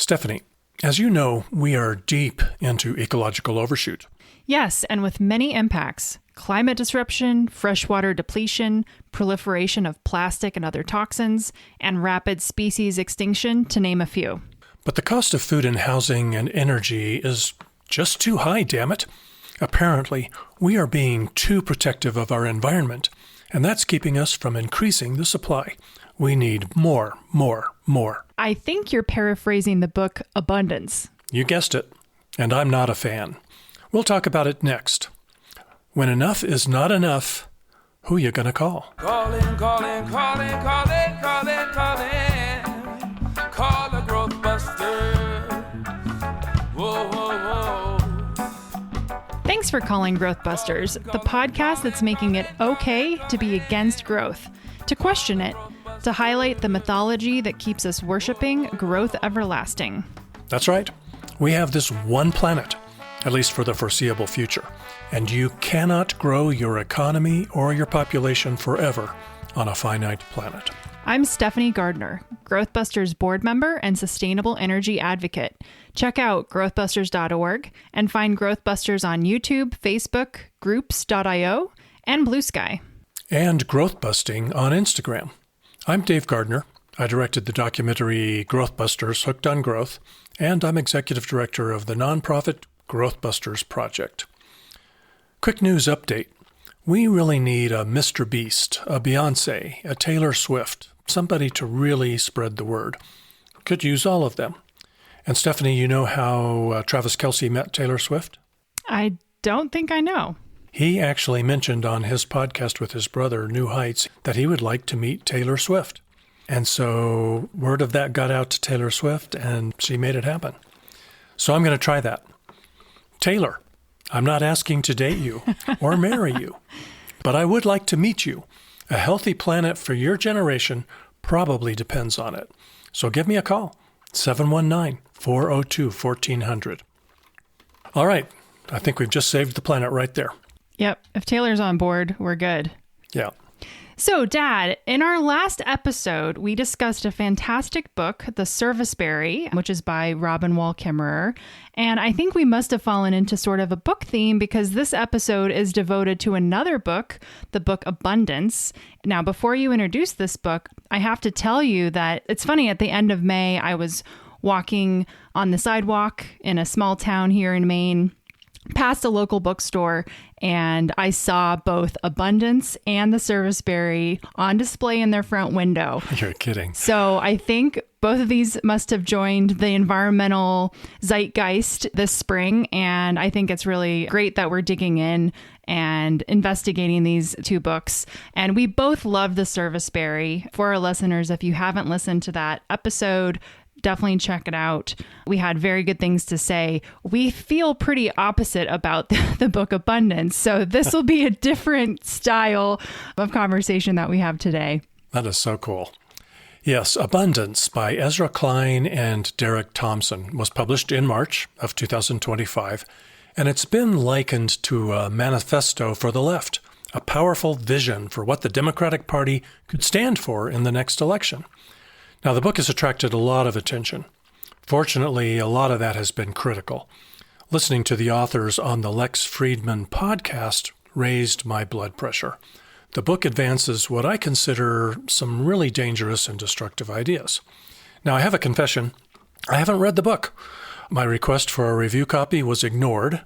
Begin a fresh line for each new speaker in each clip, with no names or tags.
Stephanie, as you know, we are deep into ecological overshoot.
Yes, and with many impacts: climate disruption, freshwater depletion, proliferation of plastic and other toxins, and rapid species extinction, to name a few.
But the cost of food and housing and energy is just too high, damn it. Apparently, we are being too protective of our environment, and that's keeping us from increasing the supply. We need more.
I think you're paraphrasing the book Abundance.
You guessed it, and I'm not a fan. We'll talk about it next. When enough is not enough, who you gonna call?
Calling. Call a growth buster. Whoa.
Thanks for calling Growth Busters, the podcast that's making it okay to be against growth, to question it, to highlight the mythology that keeps us worshiping growth everlasting.
That's right. We have this one planet, at least for the foreseeable future, and you cannot grow your economy or your population forever on a finite planet.
I'm Stephanie Gardner, GrowthBusters board member and sustainable energy advocate. Check out growthbusters.org and find GrowthBusters on YouTube, Facebook, groups.io, and Blue Sky.
And Growth Busting on Instagram. I'm Dave Gardner. I directed the documentary Growth Busters, Hooked on Growth, and I'm executive director of the nonprofit Growth Busters Project. Quick news update. We really need a Mr. Beast, a Beyonce, a Taylor Swift, somebody to really spread the word. Could use all of them. And Stephanie, you know how Travis Kelce met Taylor Swift?
I don't think I know.
He actually mentioned on his podcast with his brother, New Heights, that he would like to meet Taylor Swift. And so word of that got out to Taylor Swift, and she made it happen. So I'm going to try that. Taylor, I'm not asking to date you or marry you, but I would like to meet you. A healthy planet for your generation probably depends on it. So give me a call, 719-402-1400. All right, I think we've just saved the planet right there.
Yep, if Taylor's on board, we're good.
Yeah.
So, Dad, in our last episode, we discussed a fantastic book, The Serviceberry, which is by Robin Wall Kimmerer. And I think we must have fallen into sort of a book theme because this episode is devoted to another book, the book Abundance. Now, before you introduce this book, I have to tell you that it's funny, at the end of May, I was walking on the sidewalk in a small town here in Maine, past a local bookstore, and I saw both Abundance and The Serviceberry on display in their front window.
You're kidding.
So I think both of these must have joined the environmental zeitgeist this spring, and I think it's really great that we're digging in and investigating these two books. And we both love The Serviceberry. For our listeners, if you haven't listened to that episode, definitely check it out. We had very good things to say. We feel pretty opposite about the book Abundance. So this will be a different style of conversation that we have today.
That is so cool. Yes, Abundance by Ezra Klein and Derek Thompson was published in March of 2025, and it's been likened to a manifesto for the left, a powerful vision for what the Democratic Party could stand for in the next election. Now, the book has attracted a lot of attention. Fortunately, a lot of that has been critical. Listening to the authors on the Lex Friedman podcast raised my blood pressure. The book advances what I consider some really dangerous and destructive ideas. Now, I have a confession. I haven't read the book. My request for a review copy was ignored,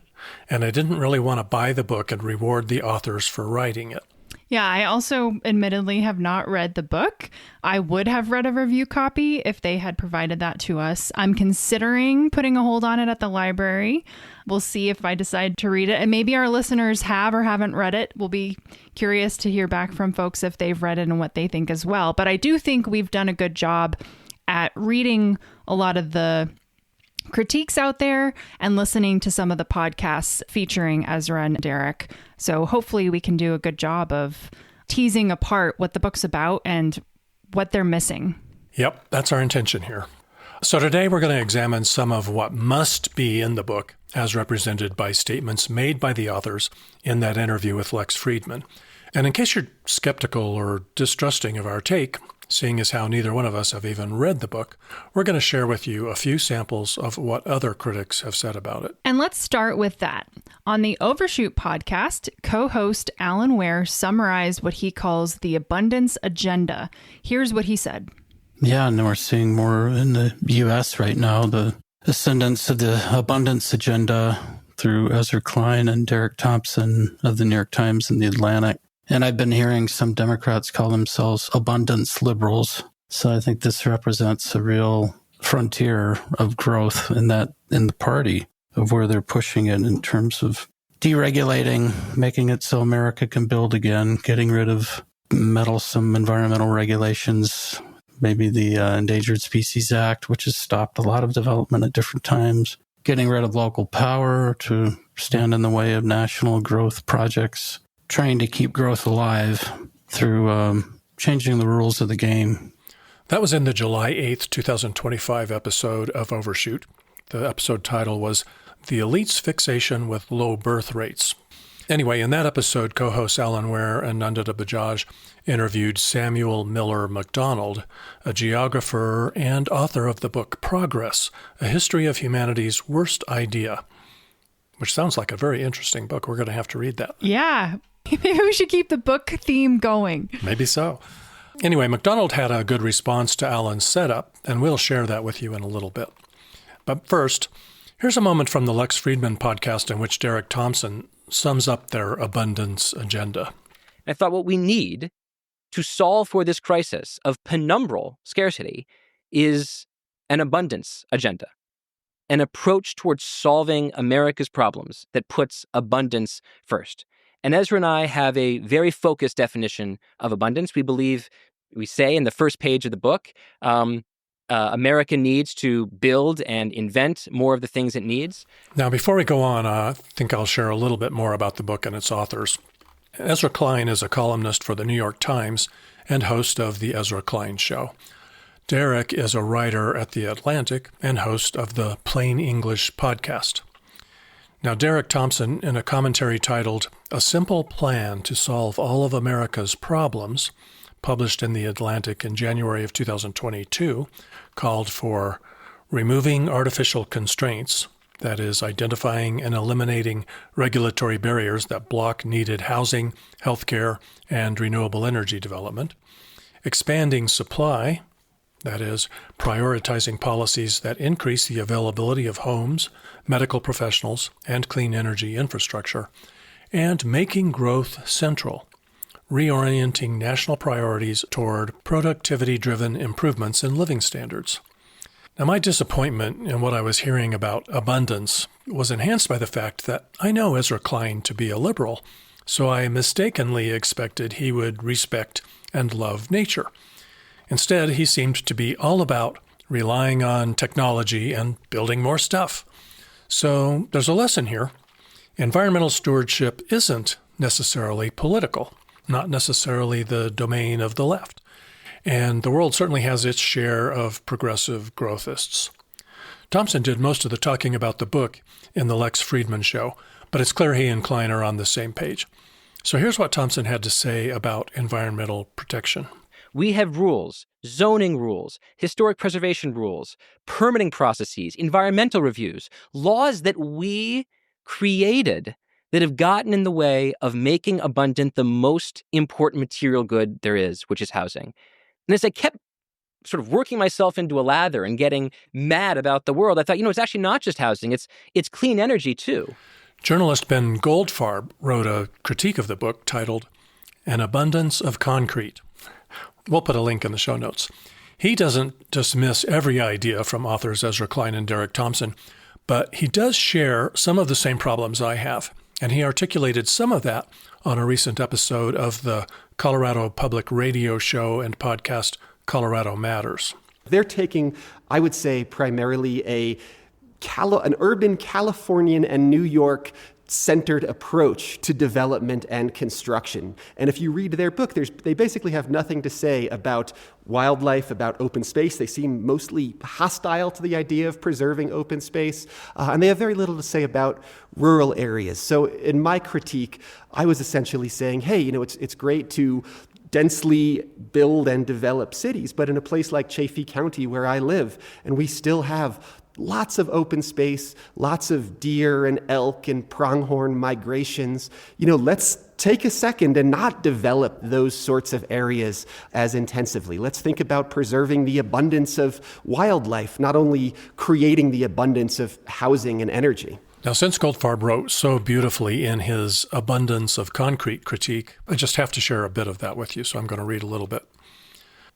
and I didn't really want to buy the book and reward the authors for writing it.
Yeah, I also admittedly have not read the book. I would have read a review copy if they had provided that to us. I'm considering putting a hold on it at the library. We'll see if I decide to read it. And maybe our listeners have or haven't read it. We'll be curious to hear back from folks if they've read it and what they think as well. But I do think we've done a good job at reading a lot of the critiques out there and listening to some of the podcasts featuring Ezra and Derek. So hopefully we can do a good job of teasing apart what the book's about and what they're missing.
Yep, that's our intention here. So today we're going to examine some of what must be in the book as represented by statements made by the authors in that interview with Lex Friedman. And in case you're skeptical or distrusting of our take, seeing as how neither one of us have even read the book, we're going to share with you a few samples of what other critics have said about it.
And let's start with that. On the Overshoot podcast, co-host Alan Ware summarized what he calls the abundance agenda. Here's what he said.
Yeah, and we're seeing more in the U.S. right now, the ascendance of the abundance agenda through Ezra Klein and Derek Thompson of the New York Times and the Atlantic. And I've been hearing some Democrats call themselves abundance liberals. So I think this represents a real frontier of growth in the party, of where they're pushing it in terms of deregulating, making it so America can build again, getting rid of meddlesome environmental regulations, maybe the Endangered Species Act, which has stopped a lot of development at different times, getting rid of local power to stand in the way of national growth projects, trying to keep growth alive through changing the rules of the game.
That was in the July 8th, 2025 episode of Overshoot. The episode title was The Elite's Fixation with Low Birth Rates. Anyway, in that episode, co-hosts Alan Ware and Nandita Bajaj interviewed Samuel Miller MacDonald, a geographer and author of the book Progress, A History of Humanity's Worst Idea, which sounds like a very interesting book. We're going to have to read that.
Yeah. Maybe we should keep the book theme going.
Maybe so. Anyway, MacDonald had a good response to Alan's setup, and we'll share that with you in a little bit. But first, here's a moment from the Lex Friedman podcast in which Derek Thompson sums up their abundance agenda.
I thought what we need to solve for this crisis of penumbral scarcity is an abundance agenda, an approach towards solving America's problems that puts abundance first. And Ezra and I have a very focused definition of abundance. We say in the first page of the book, America needs to build and invent more of the things it needs.
Now, before we go on, I think I'll share a little bit more about the book and its authors. Ezra Klein is a columnist for the New York Times and host of the Ezra Klein Show. Derek is a writer at the Atlantic and host of the Plain English podcast. Now, Derek Thompson, in a commentary titled A Simple Plan to Solve All of America's Problems, published in the Atlantic in January of 2022, called for removing artificial constraints, that is, identifying and eliminating regulatory barriers that block needed housing, healthcare, and renewable energy development, expanding supply, that is, prioritizing policies that increase the availability of homes, medical professionals, and clean energy infrastructure, and making growth central, reorienting national priorities toward productivity-driven improvements in living standards. Now, my disappointment in what I was hearing about abundance was enhanced by the fact that I know Ezra Klein to be a liberal, so I mistakenly expected he would respect and love nature. Instead, he seemed to be all about relying on technology and building more stuff. So there's a lesson here. Environmental stewardship isn't necessarily political, not necessarily the domain of the left. And the world certainly has its share of progressive growthists. Thompson did most of the talking about the book in the Lex Friedman Show, but it's clear he and Klein are on the same page. So here's what Thompson had to say about environmental protection.
We have rules, zoning rules, historic preservation rules, permitting processes, environmental reviews, laws that we created that have gotten in the way of making abundant the most important material good there is, which is housing. And as I kept sort of working myself into a lather and getting mad about the world, I thought, it's actually not just housing, it's clean energy too.
Journalist Ben Goldfarb wrote a critique of the book titled An Abundance of Concrete. We'll put a link in the show notes. He doesn't dismiss every idea from authors Ezra Klein and Derek Thompson, but he does share some of the same problems I have. And he articulated some of that on a recent episode of the Colorado Public Radio show and podcast Colorado Matters.
They're taking, I would say, primarily an urban Californian and New York centered approach to development and construction. And if you read their book, they basically have nothing to say about wildlife, about open space. They seem mostly hostile to the idea of preserving open space. And they have very little to say about rural areas. So in my critique, I was essentially saying, hey, it's great to densely build and develop cities, but in a place like Chaffee County where I live, and we still have lots of open space, lots of deer and elk and pronghorn migrations. Let's take a second and not develop those sorts of areas as intensively. Let's think about preserving the abundance of wildlife, not only creating the abundance of housing and energy.
Now, since Goldfarb wrote so beautifully in his Abundance of Concrete critique, I just have to share a bit of that with you, so I'm going to read a little bit.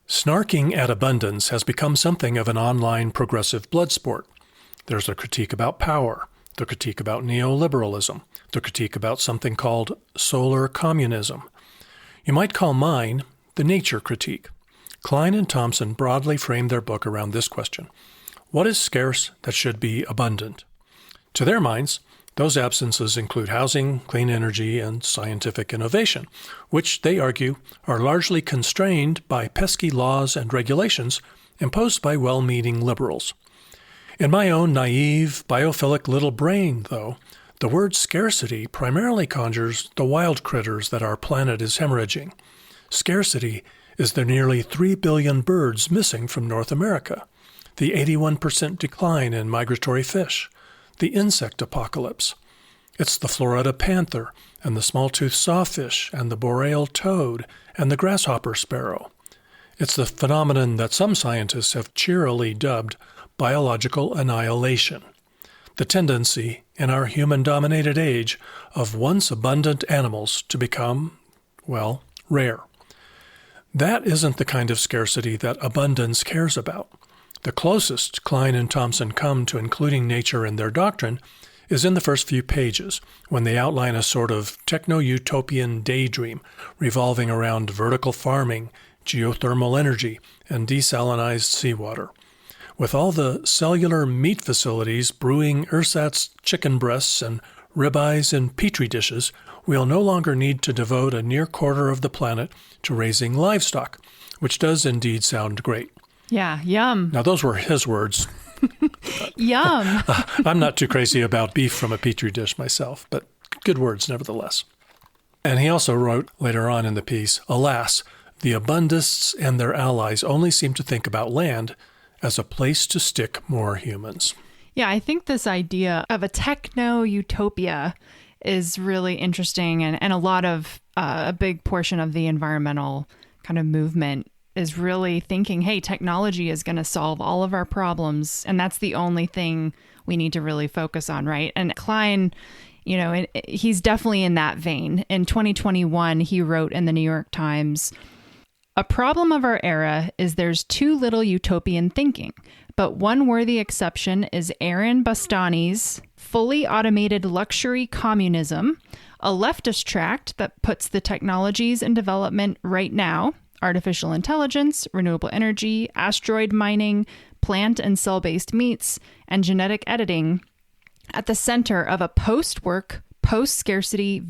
Snarking at abundance has become something of an online progressive blood sport. There's a critique about power, the critique about neoliberalism, the critique about something called solar communism. You might call mine the nature critique. Klein and Thompson broadly framed their book around this question: what is scarce that should be abundant? To their minds, those absences include housing, clean energy, and scientific innovation, which, they argue, are largely constrained by pesky laws and regulations imposed by well-meaning liberals. In my own naive, biophilic little brain, though, the word scarcity primarily conjures the wild critters that our planet is hemorrhaging. Scarcity is the nearly 3 billion birds missing from North America, the 81% decline in migratory fish, the insect apocalypse. It's the Florida panther and the small-toothed sawfish and the boreal toad and the grasshopper sparrow. It's the phenomenon that some scientists have cheerily dubbed biological annihilation, the tendency in our human-dominated age of once abundant animals to become, well, rare. That isn't the kind of scarcity that abundance cares about. The closest Klein and Thompson come to including nature in their doctrine is in the first few pages, when they outline a sort of techno-utopian daydream revolving around vertical farming, geothermal energy, and desalinized seawater. With all the cellular meat facilities brewing ersatz chicken breasts and ribeyes in petri dishes, we'll no longer need to devote a near quarter of the planet to raising livestock, which does indeed sound great.
Yeah, yum.
Now, those were his words.
Yum.
I'm not too crazy about beef from a petri dish myself, but good words nevertheless. And he also wrote later on in the piece, alas, the abundists and their allies only seem to think about land as a place to stick more humans.
Yeah, I think this idea of a techno-utopia is really interesting, and a lot of a big portion of the environmental kind of movement is really thinking, hey, technology is going to solve all of our problems, and that's the only thing we need to really focus on, right? And Klein, he's definitely in that vein. In 2021, he wrote in the New York Times, "A problem of our era is there's too little utopian thinking, but one worthy exception is Aaron Bastani's Fully Automated Luxury Communism, a leftist tract that puts the technologies in development right now, artificial intelligence, renewable energy, asteroid mining, plant and cell-based meats, and genetic editing at the center of a post-work, post-scarcity